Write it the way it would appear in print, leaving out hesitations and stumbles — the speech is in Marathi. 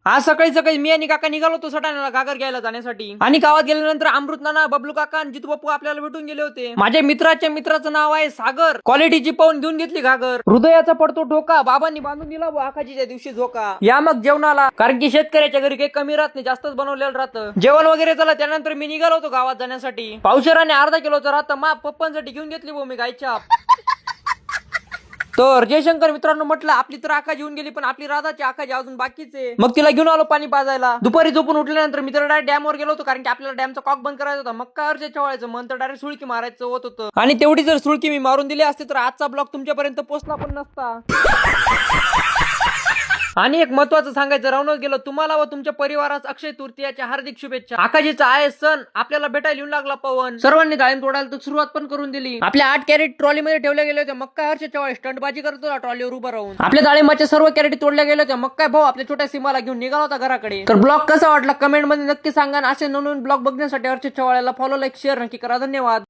आज सकाळी सकाळी मी आणि काका निघालो होतो सटाण्याला घागर घ्यायला जाण्यासाठी आणि गावात गेल्यानंतर अमृत नाना, बबलू काका आणि जितू बाप्पू आपल्याला भेटून गेले होते. माझ्या मित्राच्या मित्राचं नाव आहे सागर. क्वालिटीची पाहून घेऊन घेतली घागर. हृदयाचा पडतो ठोका, बाबांनी बांधून दिला आखाजीच्या दिवशी झोका. या मग जेवणाला, कारण की शेतकऱ्याच्या घरी काही कमी राहत नाही, जास्तच बनवलेलं राहतं. जेवण वगैरे झालं त्यानंतर मी निघालो होतो गावात जाण्यासाठी. पावशेराने अर्धा किलोचं राहतं माप पप्पांसाठी घेऊन घेतली मी गायच्या. तर जयशंकर मित्रांनो, म्हटलं आपली तर आखाजी येऊन गेली, पण आपली राधाची आखाजी अजून बाकीच आहे. मग तिला घेऊन आलो पाणी पाजायला. दुपारी झोपून उठल्यानंतर मी तर डायरेक्ट डॅमवर गेलो होतो, कारण की आपल्याला डॅमचा कॉक बंद करायचा होता. मग काय अर्जाच्या वळायचं मन तर डायरेक्ट सुळकी मारायचं होत होतं. आणि तेवढी जर सुळकी मी मारून दिली असते तर आजचा ब्लॉग तुमच्यापर्यंत पोहोचला पण नसता. आणि एक महत्वाचं सांगायचं राहूनच गेलो, तुम्हाला व तुमच्या परिवारास अक्षय तृतीयाच्या हार्दिक शुभेच्छा. आकाशीचा आहे सण, आपल्याला भेटायला येऊन लागला पवन. सर्वांनी डाळिंब तोडायला तर सुरुवात पण करून दिली. आपल्या 8 कॅरेट ट्रॉलीमध्ये ठेवल्या गेल्या होत्या. मग काय हर्षच्या वेळेस स्टंटबाजी करत होता ट्रॉलीवर उभा राहून. आपल्या डाळिंबाच्या सर्व कॅरेट तोडल्या गेल्या होत्या. मग काय भाऊ आपल्या छोट्या सीमाला घेऊन निघाला होता घराकडे. तर ब्लॉग कसा वाटला कमेंट मध्ये नक्की सांगा. असे नवीन ब्लॉग बघण्यासाठी हर्षच्या वेळेला फॉलो, लाईक, शेअर नक्की करा. धन्यवाद.